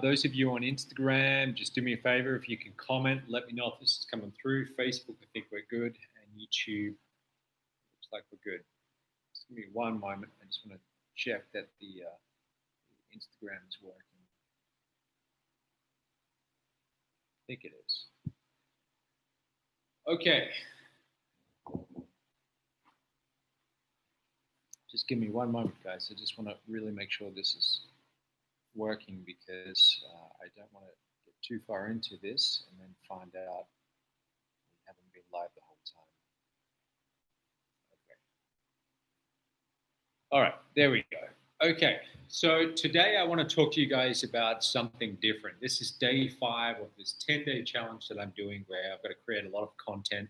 Those of you on Instagram, just do me a favor. If you can comment, let me know if this is coming through. Facebook, I think we're good. And YouTube, looks like we're good. Just give me one moment. I just want to check that the Instagram is working. I think it is. Okay. Just give me one moment, guys. I just want to really make sure this is working because I don't want to get too far into this and then find out we haven't been live the whole time. Okay. All right, there we go. Okay, so today I want to talk to you guys about something different. This is day 5 of this 10-day challenge that I'm doing where I've got to create a lot of content.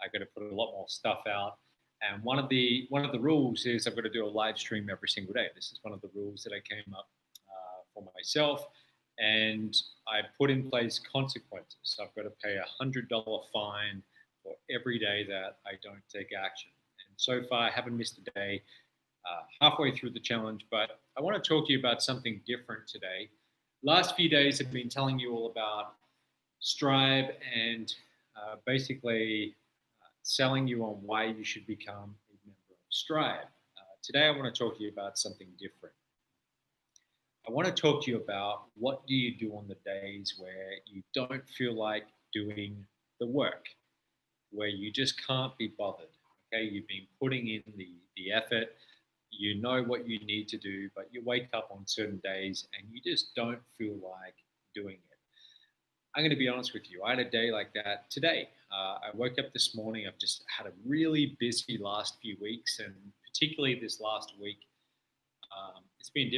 I've got to put a lot more stuff out. And one of the rules is I've got to do a live stream every single day. This is one of the rules that I came up for myself, and I put in place consequences. So I've got to pay $100 fine for every day that I don't take action. And so far, I haven't missed a day. Halfway through the challenge, but I want to talk to you about something different today. Last few days, I've been telling you all about Strive and basically selling you on why you should become a member of Strive. Today, I want to talk to you about something different. I want to talk to you about what do you do on the days where you don't feel like doing the work, where you just can't be bothered. Okay, you've been putting in the effort, you know what you need to do, but you wake up on certain days and you just don't feel like doing it. I'm going to be honest with you. I had a day like that today. I woke up this morning. I've just had a really busy last few weeks, and particularly this last week, it's been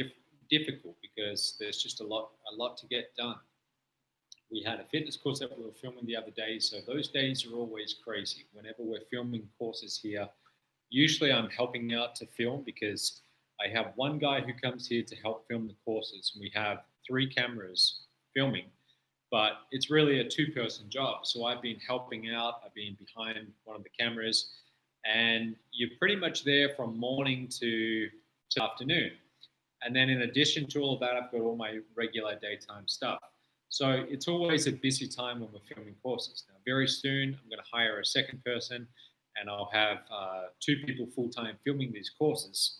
difficult because there's just a lot to get done. We had a fitness course that we were filming the other day, so those days are always crazy. Whenever we're filming courses here, usually I'm helping out to film because I have one guy who comes here to help film the courses. We have 3 cameras filming, but it's really a 2-person job. So I've been helping out. I've been behind one of the cameras, and you're pretty much there from morning to afternoon. And then in addition to all of that, I've got all my regular daytime stuff. So it's always a busy time when we're filming courses. Now, very soon, I'm going to hire a second person, and I'll have 2 people full-time filming these courses.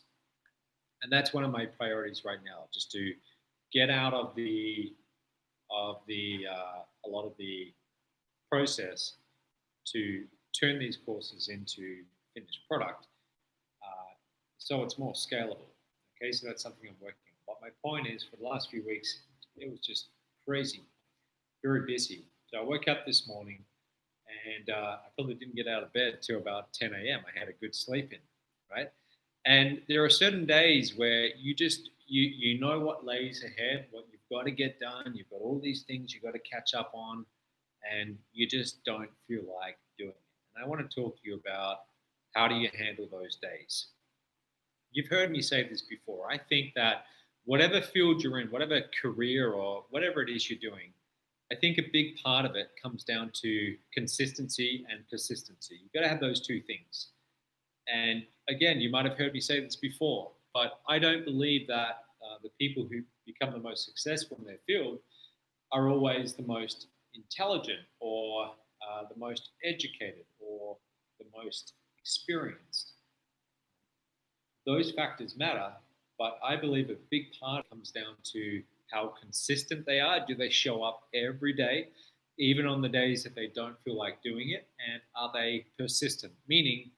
And that's one of my priorities right now, just to get out of a lot of the process to turn these courses into finished product, so it's more scalable. Okay, so that's something I'm working on. But my point is, for the last few weeks, it was just crazy, very busy. So I woke up this morning, and I probably didn't get out of bed till about 10 a.m. I had a good sleep in, right? And there are certain days where you know what lays ahead, what you've got to get done. You've got all these things you've got to catch up on, and you just don't feel like doing it. And I want to talk to you about how do you handle those days. You've heard me say this before. I think that whatever field you're in, whatever career or whatever it is you're doing, I think a big part of it comes down to consistency and persistency. You've got to have those 2 things. And again, you might have heard me say this before, but I don't believe that the people who become the most successful in their field are always the most intelligent or the most educated or the most experienced. Those factors matter, but I believe a big part comes down to how consistent they are. Do they show up every day, even on the days that they don't feel like doing it? And are they persistent? Meaning,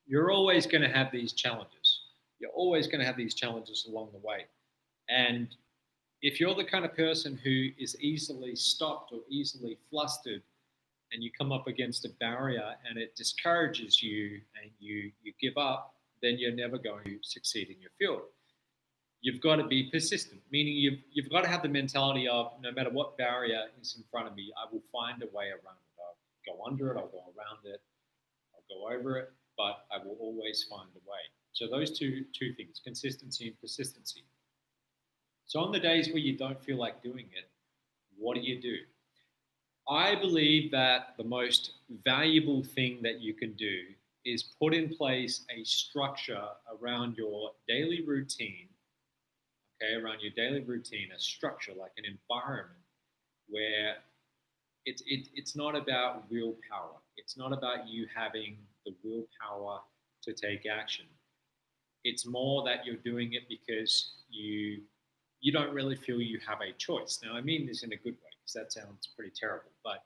you're always going to have these challenges. You're always going to have these challenges along the way. And if you're the kind of person who is easily stopped or easily flustered, and you come up against a barrier and it discourages you and you give up, then you're never going to succeed in your field. You've got to be persistent, meaning you've got to have the mentality of no matter what barrier is in front of me, I will find a way around it. I'll go under it, I'll go around it, I'll go over it, but I will always find a way. So those two things, consistency and persistency. So on the days where you don't feel like doing it, what do? I believe that the most valuable thing that you can do is put in place a structure around your daily routine, okay, around your daily routine, a structure, like an environment where it's not about willpower. It's not about you having the willpower to take action. It's more that you're doing it because you don't really feel you have a choice. Now, I mean this in a good way because that sounds pretty terrible. But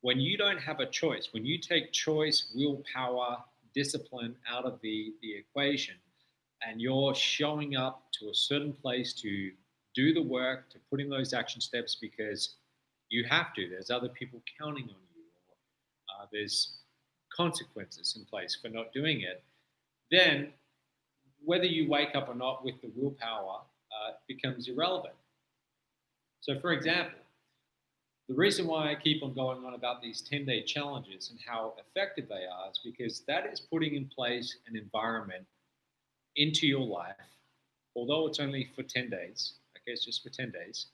when you don't have a choice, when you take choice, willpower, discipline out of the equation, and you're showing up to a certain place to do the work, to put in those action steps because you have to, there's other people counting on you, or there's consequences in place for not doing it, then whether you wake up or not with the willpower becomes irrelevant. So, for example, the reason why I keep on going on about these 10-day challenges and how effective they are is because that is putting in place an environment into your life, although it's only for 10 days, okay, it's just for 10 days,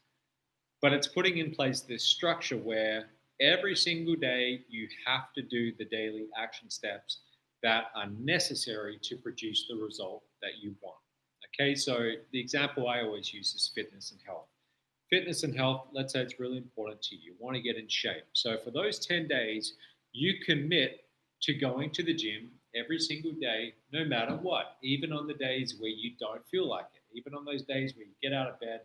but it's putting in place this structure where every single day you have to do the daily action steps that are necessary to produce the result that you want. Okay, so the example I always use is fitness and health. Fitness and health, let's say it's really important to you. You want to get in shape. So for those 10 days, you commit to going to the gym every single day, no matter what, even on the days where you don't feel like it, even on those days where you get out of bed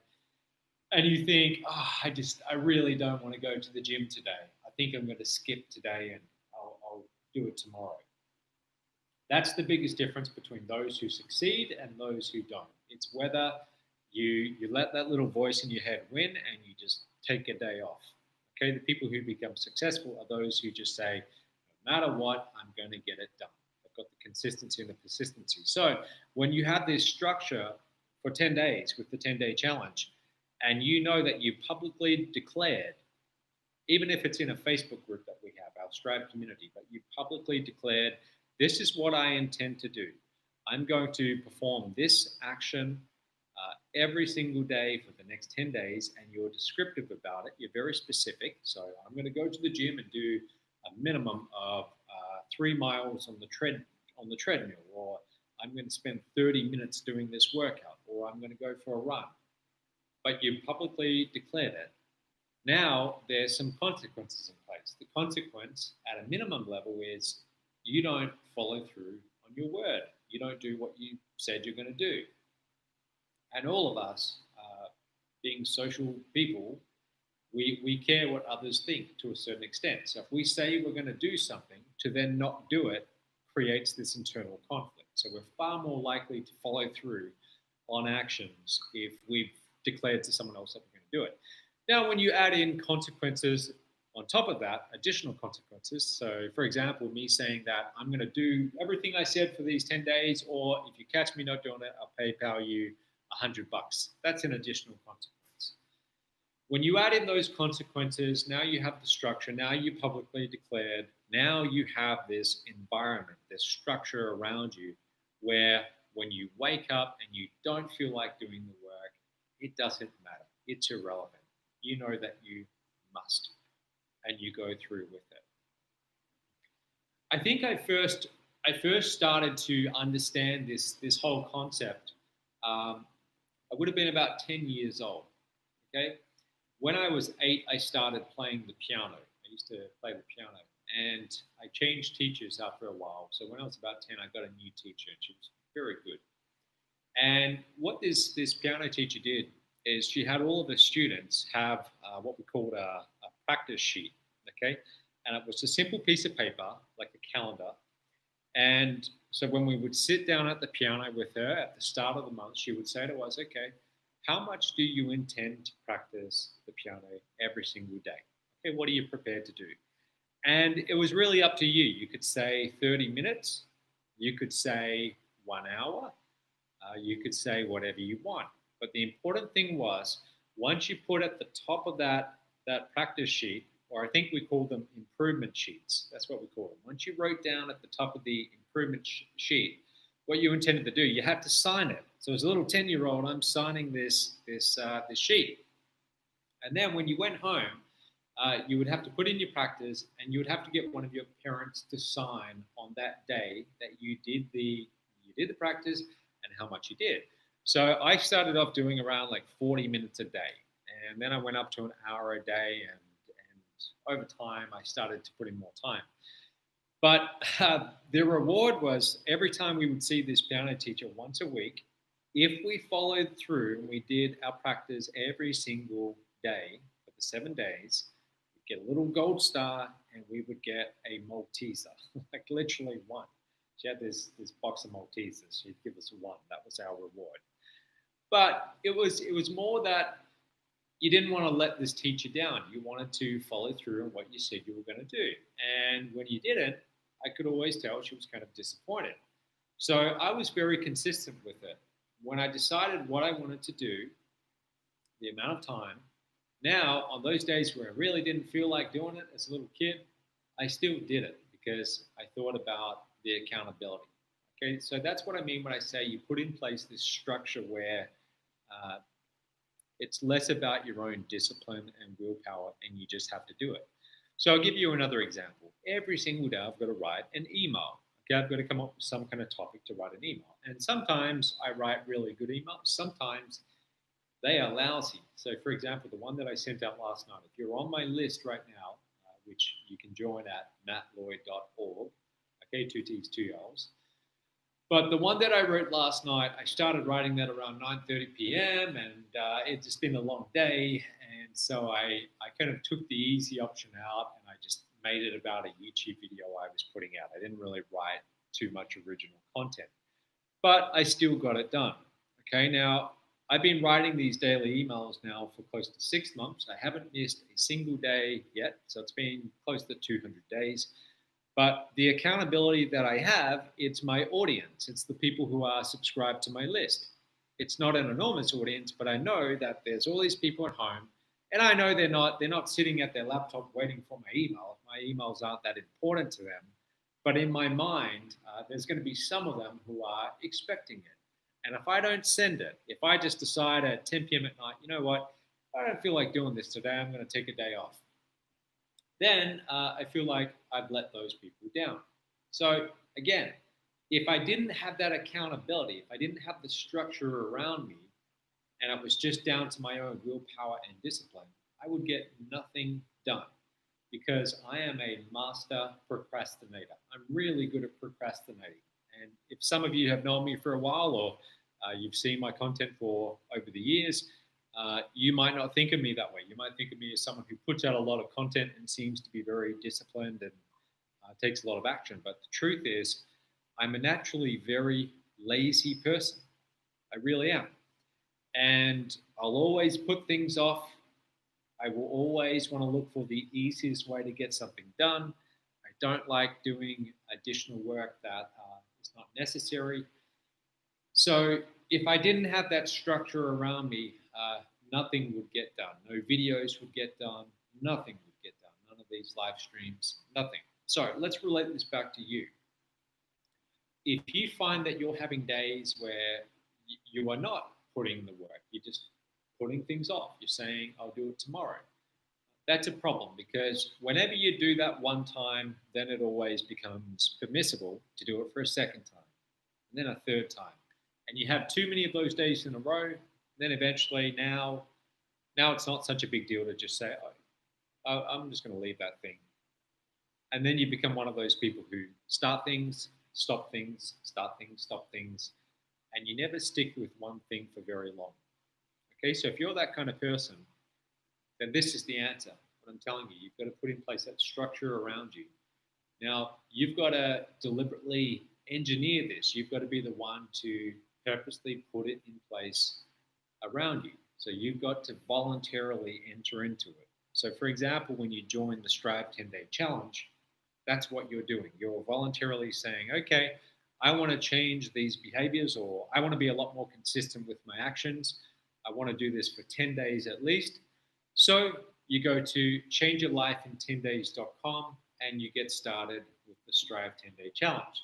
and you think, oh, I really don't want to go to the gym today. I think I'm going to skip today and I'll do it tomorrow. That's the biggest difference between those who succeed and those who don't. It's whether you let that little voice in your head win and you just take a day off. Okay, the people who become successful are those who just say, no matter what, I'm going to get it done. They've got the consistency and the persistency. So when you have this structure for 10 days with the 10-day challenge, and you know that you publicly declared, even if it's in a Facebook group that we have, our Strive community, but you publicly declared, this is what I intend to do. I'm going to perform this action every single day for the next 10 days, and you're descriptive about it. You're very specific. So I'm going to go to the gym and do a minimum of 3 miles on the treadmill, or I'm going to spend 30 minutes doing this workout, or I'm going to go for a run. But you publicly declared it. Now there's some consequences in place. The consequence at a minimum level is you don't follow through on your word. You don't do what you said you're going to do. And all of us, being social people, we care what others think to a certain extent. So if we say we're going to do something, to then not do it creates this internal conflict. So we're far more likely to follow through on actions if we've declared to someone else that we're going to do it. Now, when you add in consequences on top of that, additional consequences. So, for example, me saying that I'm going to do everything I said for these 10 days, or if you catch me not doing it, I'll PayPal you $100. That's an additional consequence. When you add in those consequences, now you have the structure, now you publicly declared, now you have this environment, this structure around you where when you wake up and you don't feel like doing the work, it doesn't matter. It's irrelevant. You know that you must, and you go through with it. I think I first started to understand this whole concept. I would have been about 10 years old. Okay, when I was 8, I started playing the piano. I used to play the piano, and I changed teachers after a while. So when I was about 10, I got a new teacher, and she was very good. And what this piano teacher did is she had all of the students have what we called a practice sheet, okay? And it was a simple piece of paper, like a calendar. And so when we would sit down at the piano with her at the start of the month, she would say to us, okay, how much do you intend to practice the piano every single day? Okay, what are you prepared to do? And it was really up to you. You could say 30 minutes, you could say 1 hour, you could say whatever you want. But the important thing was, once you put at the top of that practice sheet, or I think we call them improvement sheets, that's what we call them. Once you wrote down at the top of the improvement sheet what you intended to do, you had to sign it. So as a little 10-year-old, I'm signing this sheet. And then when you went home, you would have to put in your practice, and you would have to get one of your parents to sign on that day that you did the practice and how much you did. So I started off doing around like 40 minutes a day. And then I went up to an hour a day. And over time, I started to put in more time. But the reward was every time we would see this piano teacher once a week, if we followed through and we did our practice every single day for the 7 days, we'd get a little gold star and we would get a Malteser, like literally one. She had this box of Maltesers. She'd give us one. That was our reward. But it was more that you didn't want to let this teacher down. You wanted to follow through on what you said you were going to do. And when you didn't, I could always tell she was kind of disappointed. So I was very consistent with it. When I decided what I wanted to do, the amount of time, now on those days where I really didn't feel like doing it as a little kid, I still did it because I thought about the accountability. Okay, so that's what I mean when I say you put in place this structure where uh, it's less about your own discipline and willpower, and you just have to do it. So I'll give you another example. Every single day, I've got to write an email. Okay, I've got to come up with some kind of topic to write an email. And sometimes I write really good emails. Sometimes they are lousy. So, for example, the one that I sent out last night, if you're on my list right now, which you can join at mattlloyd.org, okay, two T's, two L's. But the one that I wrote last night, I started writing that around 9:30 p.m. and it's just been a long day. And so I kind of took the easy option out and I just made it about a YouTube video I was putting out. I didn't really write too much original content, but I still got it done. Okay, now I've been writing these daily emails now for close to 6 months. I haven't missed a single day yet, so it's been close to 200 days. But the accountability that I have, it's my audience. It's the people who are subscribed to my list. It's not an enormous audience, but I know that there's all these people at home, and I know they're not sitting at their laptop waiting for my email. My emails aren't that important to them. But in my mind, there's going to be some of them who are expecting it. And if I don't send it, if I just decide at 10 p.m. at night, you know what, I don't feel like doing this today, I'm going to take a day off, then I feel like I've let those people down. So again, if I didn't have that accountability, if I didn't have the structure around me, and it was just down to my own willpower and discipline, I would get nothing done because I am a master procrastinator. I'm really good at procrastinating. And if some of you have known me for a while or you've seen my content for over the years, you might not think of me that way. You might think of me as someone who puts out a lot of content and seems to be very disciplined and takes a lot of action. But the truth is, I'm a naturally very lazy person. I really am. And I'll always put things off. I will always want to look for the easiest way to get something done. I don't like doing additional work that is not necessary. So if I didn't have that structure around me, nothing would get done. No videos would get done. Nothing would get done. None of these live streams, nothing. So let's relate this back to you. If you find that you're having days where you are not putting the work, you're just putting things off, you're saying, I'll do it tomorrow. That's a problem because whenever you do that one time, then it always becomes permissible to do it for a second time and then a third time. And you have too many of those days in a row, then eventually now it's not such a big deal to just say, oh, I'm just going to leave that thing. And then you become one of those people who start things, stop things, start things, stop things, and you never stick with one thing for very long. Okay, so if you're that kind of person, then this is the answer. What I'm telling you, you've got to put in place that structure around you. Now, you've got to deliberately engineer this. You've got to be the one to purposely put it in place around you. So you've got to voluntarily enter into it. So, for example, when you join the Strive 10-Day Challenge, that's what you're doing. You're voluntarily saying, okay, I want to change these behaviors, or I want to be a lot more consistent with my actions. I want to do this for 10 days at least. So you go to changeyourlifein10days.com and you get started with the Strive 10-Day Challenge.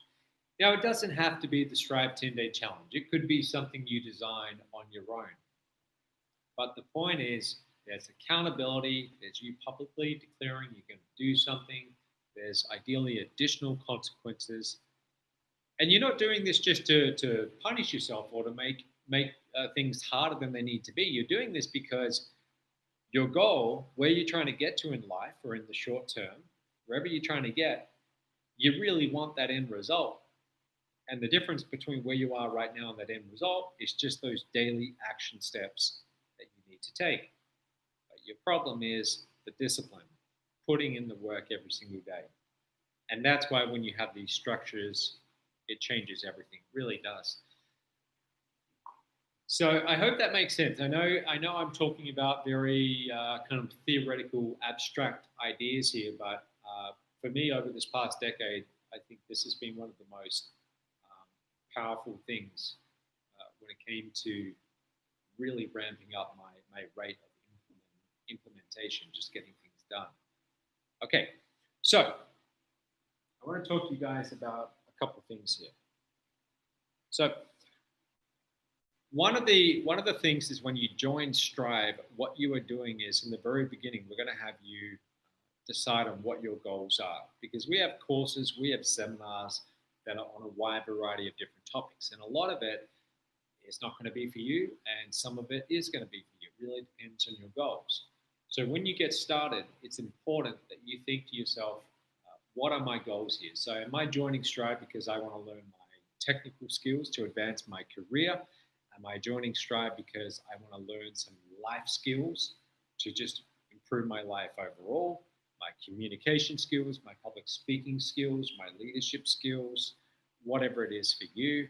Now, it doesn't have to be the Strive 10-Day Challenge. It could be something you design on your own. But the point is, there's accountability, there's you publicly declaring you're going to do something, there's ideally additional consequences. And you're not doing this just to punish yourself or to make things harder than they need to be. You're doing this because your goal, where you're trying to get to in life or in the short term, wherever you're trying to get, you really want that end result. And the difference between where you are right now and that end result is just those daily action steps that you need to take. But your problem is the discipline, putting in the work every single day. And that's why when you have these structures, it changes everything. It really does. So I hope that makes sense. I know I'm talking about very kind of theoretical, abstract ideas here, but for me, over this past decade, I think this has been one of the most powerful things when it came to really ramping up my rate of implementation, just getting things done. Okay, so I want to talk to you guys about a couple of things here. So one of the things is when you join Strive, what you are doing is in the very beginning, we're going to have you decide on what your goals are because we have courses, we have seminars that are on a wide variety of different topics, and a lot of it is not going to be for you, and some of it is going to be for you. It really depends on your goals. So when you get started, it's important that you think to yourself, what are my goals here? So am I joining Strive because I want to learn my technical skills to advance my career? Am I joining Strive because I want to learn some life skills to just improve my life overall, my communication skills, my public speaking skills, my leadership skills, whatever it is for you?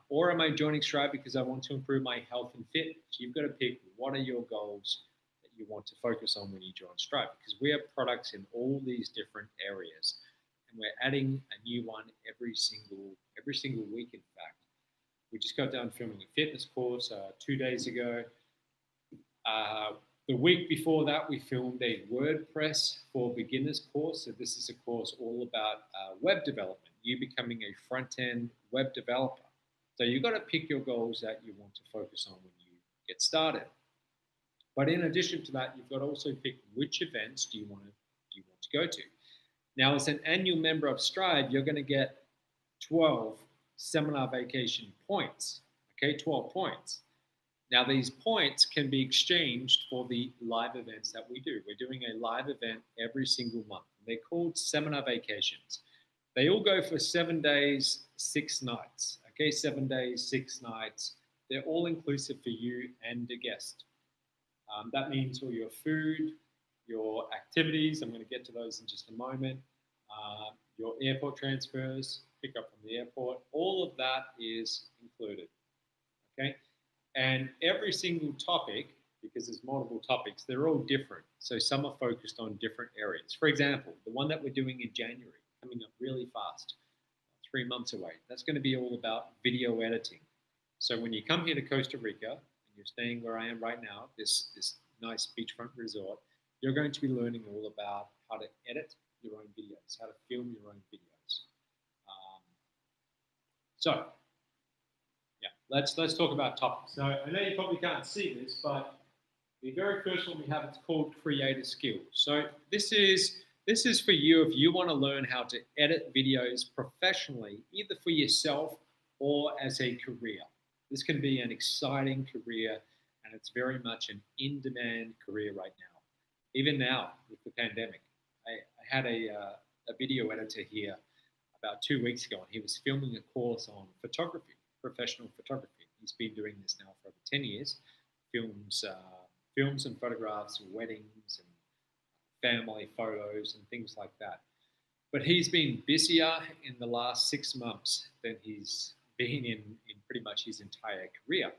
Or am I joining Strive because I want to improve my health and fitness? You've got to pick what are your goals that you want to focus on when you join Strive, because we have products in all these different areas, and we're adding a new one every single week. In fact, we just got done filming a fitness course 2 days ago. The week before that, we filmed a WordPress for beginners course. So this is a course all about web development, you becoming a front-end web developer. So you've got to pick your goals that you want to focus on when you get started. But in addition to that, you've got to also pick which events do you want to go to. Now, as an annual member of Strive, you're going to get 12 seminar vacation points. Okay, 12 points. Now, these points can be exchanged for the live events that we do. We're doing a live event every single month. They're called seminar vacations. They all go for 7 days, 6 nights. Okay, 7 days, 6 nights. They're all inclusive for you and a guest. That means all your food, your activities, I'm going to get to those in just a moment, your airport transfers, pick up from the airport, all of that is included. Okay, and every single topic, because there's multiple topics, they're all different. So some are focused on different areas. For example, the one that we're doing in January, coming up really fast, 3 months away, that's going to be all about video editing. So when you come here to Costa Rica, and you're staying where I am right now, this nice beachfront resort, you're going to be learning all about how to edit your own videos, how to film your own videos. So yeah, let's talk about topics. So I know you probably can't see this, but the very first one we have, it's called Creator Skills. So this is for you if you want to learn how to edit videos professionally, either for yourself or as a career. This can be an exciting career, and it's very much an in-demand career right now. Even now, with the pandemic, I had a video editor here about 2 weeks ago, and he was filming a course on photography, professional photography. He's been doing this now for over 10 years, films and photographs, weddings and family photos and things like that. But he's been busier in the last 6 months than he's been in pretty much his entire career.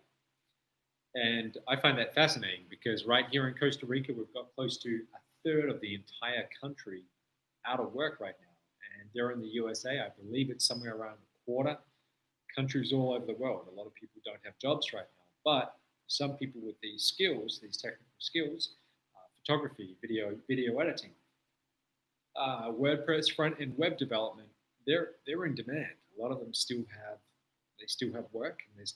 And I find that fascinating because right here in Costa Rica, we've got close to a third of the entire country out of work right now. And there in the USA, I believe it's somewhere around a quarter. Countries all over the world, a lot of people don't have jobs right now. But some people with these skills, these technical skills, photography, video editing, WordPress front-end web development, they're in demand. A lot of them still have work, and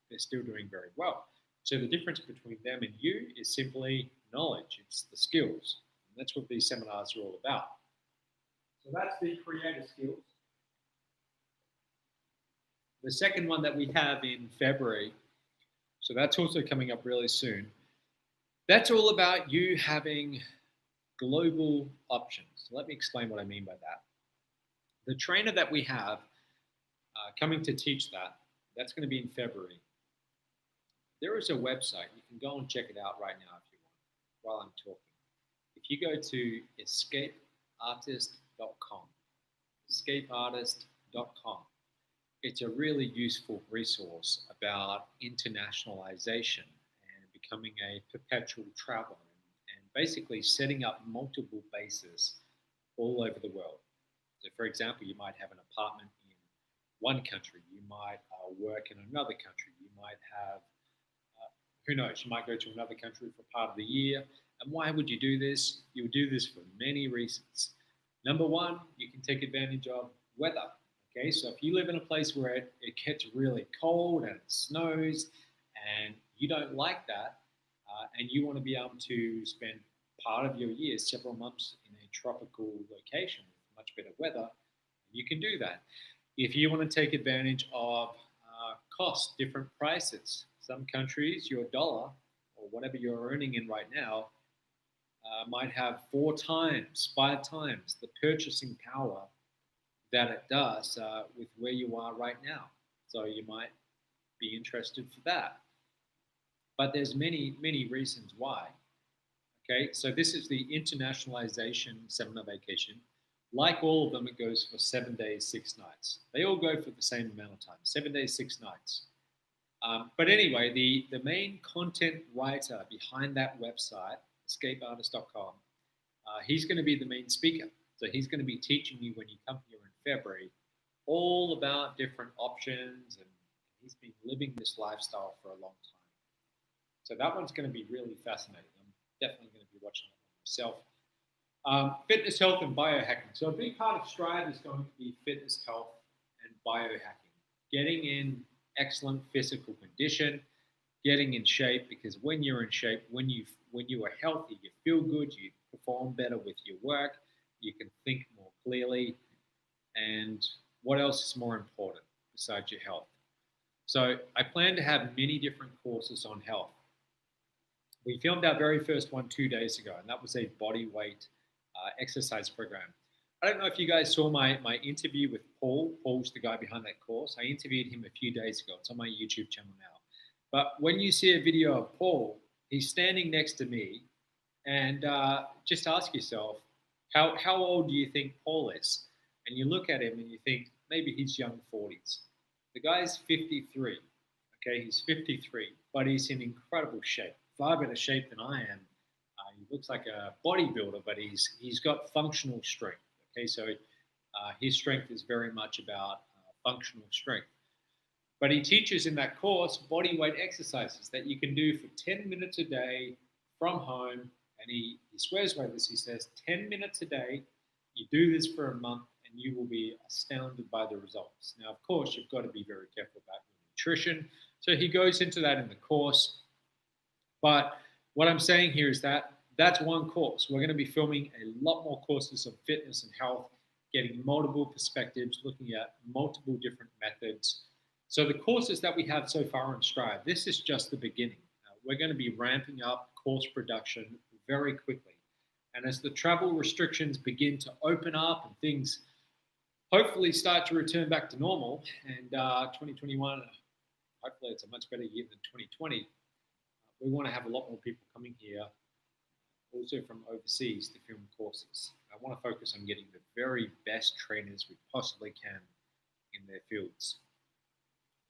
they're still doing very well. So the difference between them and you is simply knowledge. It's the skills. And that's what these seminars are all about. So that's the creator skills. The second one that we have in February, So that's also coming up really soon. That's all about you having global options. Let me explain what I mean by that. The trainer that we have coming to teach that, that's going to be in February. There is a website. You can go and check it out right now if you want while I'm talking. If you go to escapeartist.com, escapeartist.com, it's a really useful resource about internationalization and becoming a perpetual traveler and basically setting up multiple bases all over the world. So, for example, you might have an apartment in one country, you might work in another country, you might have, who knows, you might go to another country for part of the year. And why would you do this? You would do this for many reasons. Number one, you can take advantage of weather. Okay, so if you live in a place where it gets really cold and it snows and you don't like that, and you want to be able to spend part of your year, several months in a tropical location with much better weather, you can do that. If you want to take advantage of cost, different prices, some countries, your dollar or whatever you're earning in right now might have 4 times, 5 times the purchasing power that it does with where you are right now. So you might be interested for that. But there's many reasons why. Okay, so this is the internationalization seminar vacation. Like all of them, it goes for 7 days, 6 nights. They all go for the same amount of time, 7 days, 6 nights. But anyway, the main content writer behind that website, escapeartist.com, he's going to be the main speaker. So he's going to be teaching you when you come here in February all about different options, and he's been living this lifestyle for a long time. So that one's going to be really fascinating. I'm definitely going to be watching it myself. Fitness, health, and biohacking. So a big part of Stride is going to be fitness, health, and biohacking. Getting in excellent physical condition, getting in shape, because when you're in shape, when you are healthy, you feel good, you perform better with your work, you can think more clearly, and what else is more important besides your health? So I plan to have many different courses on health. We filmed our very first one 2 days ago, and that was a body weight exercise program. I don't know if you guys saw my interview with Paul. Paul's the guy behind that course. I interviewed him a few days ago. It's on my YouTube channel now. But when you see a video of Paul, he's standing next to me, and just ask yourself, how old do you think Paul is? And you look at him and you think, maybe he's young 40s. The guy's 53. Okay, he's 53, but he's in incredible shape, far better shape than I am. He looks like a bodybuilder, but he's got functional strength. Okay, so his strength is very much about functional strength. But he teaches in that course body weight exercises that you can do for 10 minutes a day from home. And he swears by this. He says 10 minutes a day, you do this for a month, and you will be astounded by the results. Now, of course, you've got to be very careful about your nutrition. So he goes into that in the course. But what I'm saying here is that that's one course. We're going to be filming a lot more courses of fitness and health, getting multiple perspectives, looking at multiple different methods. So the courses that we have so far on Stride, this is just the beginning. We're going to be ramping up course production very quickly. And as the travel restrictions begin to open up and things hopefully start to return back to normal, and 2021, hopefully it's a much better year than 2020, we want to have a lot more people coming here, also from overseas, to film courses. I want to focus on getting the very best trainers we possibly can in their fields.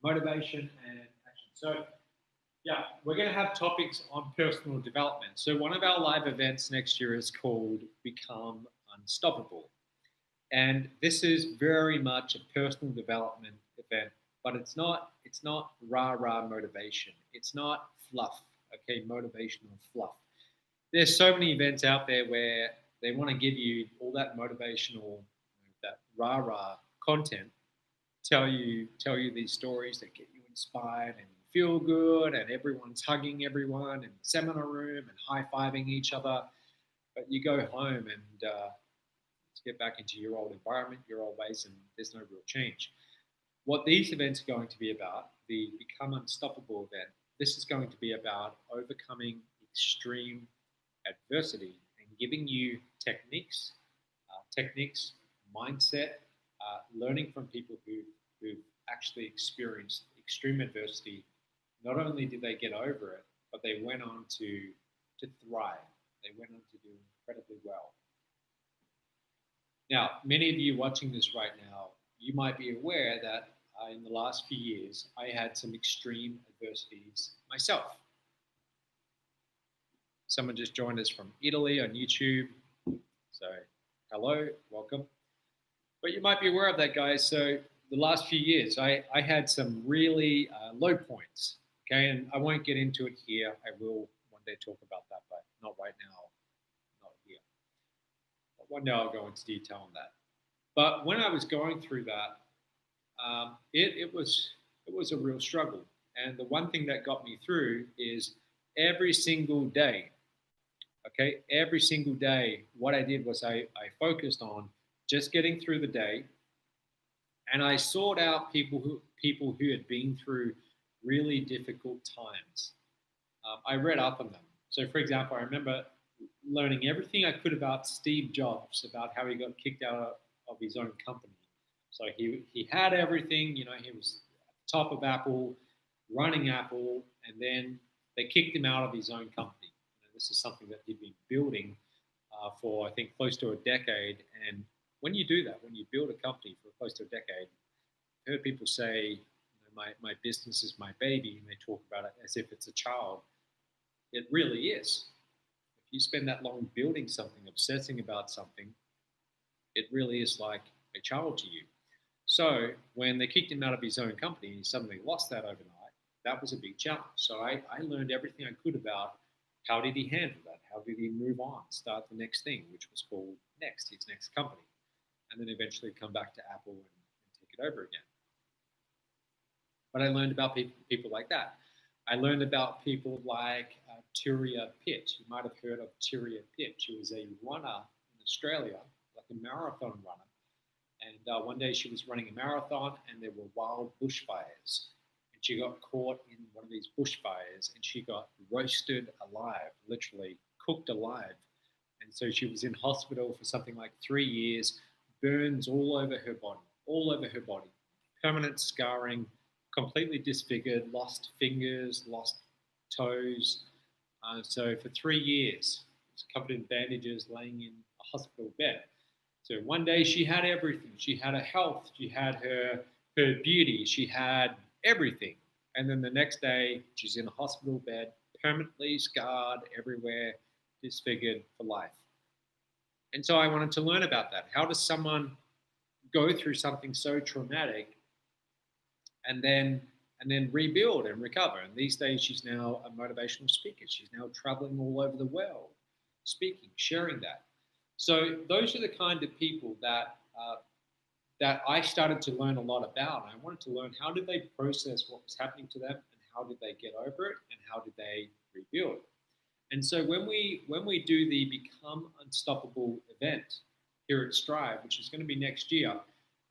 Motivation and action. So, yeah, we're going to have topics on personal development. So one of our live events next year is called Become Unstoppable. And this is very much a personal development event, but it's not rah-rah motivation. It's not fluff, okay, motivational fluff. There's so many events out there where they want to give you all that motivational, that rah-rah content, tell you these stories that get you inspired and feel good, and everyone's hugging everyone in the seminar room and high-fiving each other. But you go home and get back into your old environment, your old ways, and there's no real change. What these events are going to be about, the Become Unstoppable event, this is going to be about overcoming extreme adversity and giving you techniques, mindset, learning from people who've actually experienced extreme adversity. Not only did they get over it, but they went on to thrive. They went on to do incredibly well. Now, many of you watching this right now, you might be aware that in the last few years, I had some extreme adversities myself. Someone just joined us from Italy on YouTube. So, hello, welcome. But you might be aware of that, guys. So, the last few years, I had some really low points. Okay, and I won't get into it here. I will one day talk about that, but not right now, not here. But one day I'll go into detail on that. But when I was going through that, it was a real struggle. And the one thing that got me through is every single day. Okay, every single day, what I did was I focused on just getting through the day, and I sought out people who had been through really difficult times. I read up on them. So, for example, I remember learning everything I could about Steve Jobs, about how he got kicked out of his own company. So he had everything, you know, he was top of Apple, running Apple, and then they kicked him out of his own company. You know, this is something that he'd been building for, I think, close to a decade. And when you do that, when you build a company for close to a decade, I've heard people say, you know, my business is my baby, and they talk about it as if it's a child. It really is. If you spend that long building something, obsessing about something, it really is like a child to you. So when they kicked him out of his own company and he suddenly lost that overnight, that was a big challenge. So I learned everything I could about how did he handle that? How did he move on, start the next thing, which was called Next, his next company, and then eventually come back to Apple and take it over again. But I learned about people like that. I learned about people like Tyria Pitt. You might have heard of Tyria Pitt. She was a runner in Australia, like a marathon runner. And one day she was running a marathon and there were wild bushfires. And she got caught in one of these bushfires and she got roasted alive, literally cooked alive. And so she was in hospital for something like 3 years, burns all over her body, permanent scarring, completely disfigured, lost fingers, lost toes. So for 3 years, was covered in bandages, laying in a hospital bed. So one day she had everything. She had her health, she had her beauty, she had everything. And then the next day, she's in a hospital bed, permanently scarred everywhere, disfigured for life. And so I wanted to learn about that. How does someone go through something so traumatic and then rebuild and recover? And these days, she's now a motivational speaker. She's now traveling all over the world, speaking, sharing that. So those are the kind of people that I started to learn a lot about. I wanted to learn how did they process what was happening to them, and how did they get over it, and how did they rebuild. And so when we do the Become Unstoppable event here at Strive, which is going to be next year,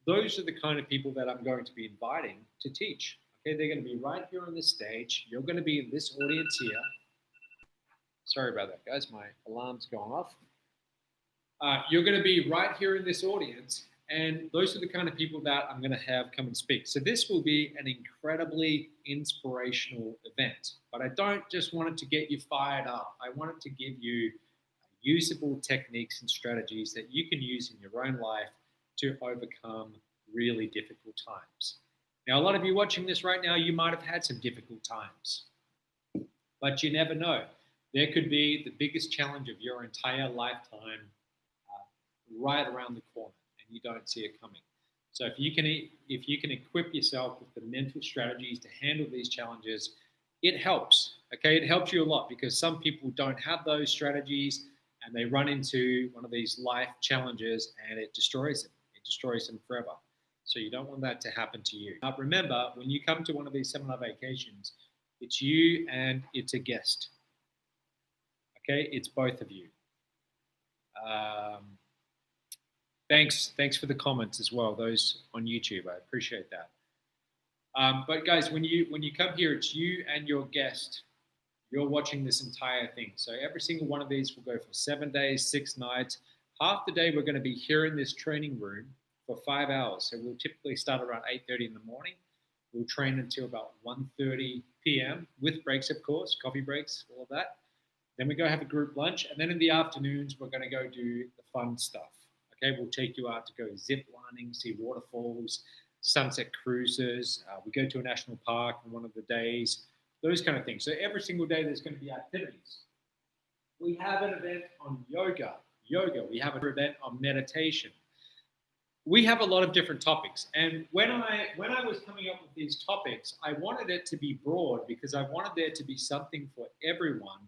those are the kind of people that I'm going to be inviting to teach. Okay, they're going to be right here on this stage. You're going to be in this audience here. Sorry about that, guys. My alarm's going off. You're going to be right here in this audience, and those are the kind of people that I'm going to have come and speak. So this will be an incredibly inspirational event, but I don't just want it to get you fired up. I want it to give you usable techniques and strategies that you can use in your own life to overcome really difficult times. Now, a lot of you watching this right now, you might have had some difficult times, but you never know. There could be the biggest challenge of your entire lifetime right around the corner, and you don't see it coming. So if you can equip yourself with the mental strategies to handle these challenges, it helps. Okay, it helps you a lot, because some people don't have those strategies and they run into one of these life challenges and it destroys them. It destroys them forever. So you don't want that to happen to you. Now remember, when you come to one of these seminar vacations, it's you and it's a guest. Okay, it's both of you. Thanks for the comments as well, those on YouTube. I appreciate that. But guys, when you come here, it's you and your guest. You're watching this entire thing. So every single one of these will go for 7 days, 6 nights. Half the day we're going to be here in this training room for 5 hours. So we'll typically start around 8:30 in the morning. We'll train until about 1:30 p.m. with breaks, of course, coffee breaks, all of that. Then we go have a group lunch, and then in the afternoons we're going to go do the fun stuff. Okay, we'll take you out to go zip lining, see waterfalls, sunset cruises. We go to a national park on one of the days, those kind of things. So every single day there's going to be activities. We have an event on yoga. We have an event on meditation. We have a lot of different topics, and when I was coming up with these topics, I wanted it to be broad because I wanted there to be something for everyone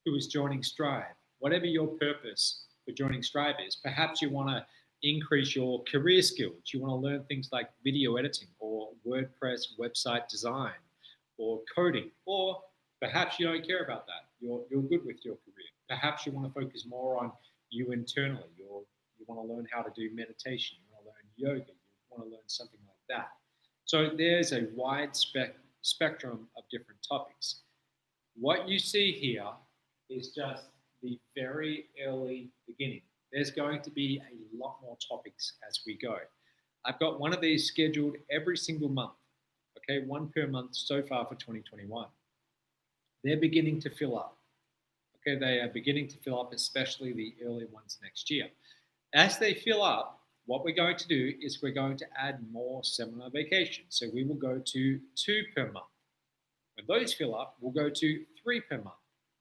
who is joining Strive. Whatever your purpose for joining Strive is, perhaps you want to increase your career skills. You want to learn things like video editing or WordPress website design or coding, or perhaps you don't care about that. You're good with your career. Perhaps you want to focus more on you internally. You want to learn how to do meditation. You want to learn yoga. You want to learn something like that. So there's a wide spectrum of different topics. What you see here is just the very early beginning. There's going to be a lot more topics as we go. I've got one of these scheduled every single month. Okay, one per month so far for 2021. They're beginning to fill up. Okay, they are beginning to fill up, especially the early ones next year. As they fill up, what we're going to do is we're going to add more seminar vacations. So we will go to 2 per month. When those fill up, we'll go to 3 per month.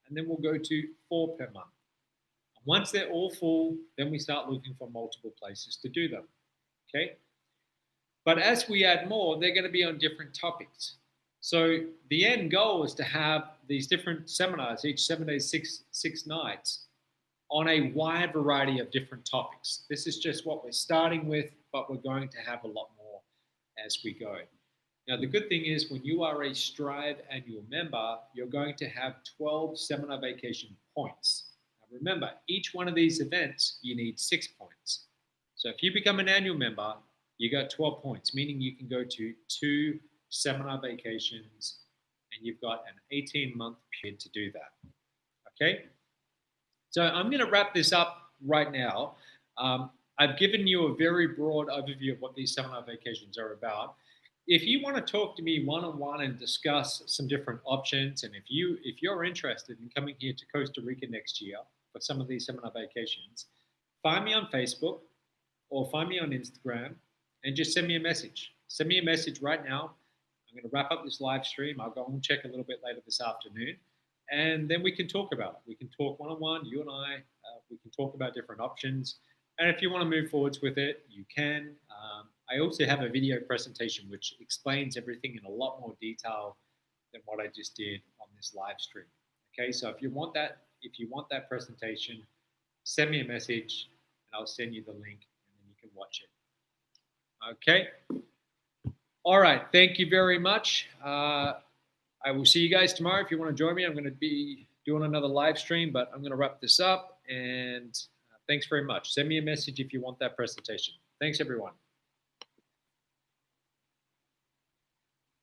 And then we'll go to 4 per month. And once they're all full, then we start looking for multiple places to do them. Okay? But as we add more, they're going to be on different topics. So the end goal is to have these different seminars, each 7 days, six nights, on a wide variety of different topics. This is just what we're starting with, but we're going to have a lot more as we go. Now, the good thing is when you are a Strive annual member, you're going to have 12 seminar vacation points. Now, remember, each one of these events, you need 6 points. So if you become an annual member, you got 12 points, meaning you can go to 2 seminar vacations and you've got an 18-month period to do that. Okay? So I'm going to wrap this up right now. I've given you a very broad overview of what these seminar vacations are about. If you want to talk to me one-on-one and discuss some different options, and if you're interested in coming here to Costa Rica next year for some of these seminar vacations, find me on Facebook or find me on Instagram and just send me a message. Send me a message right now. I'm going to wrap up this live stream. I'll go and check a little bit later this afternoon, and then we can talk about it. We can talk one-on-one, you and I. We can talk about different options. And if you want to move forwards with it, you can. I also have a video presentation which explains everything in a lot more detail than what I just did on this live stream. Okay, so if you want that presentation, send me a message and I'll send you the link and then you can watch it. Okay. All right. Thank you very much. I will see you guys tomorrow. If you want to join me, I'm going to be doing another live stream, but I'm going to wrap this up. And thanks very much. Send me a message if you want that presentation. Thanks, everyone.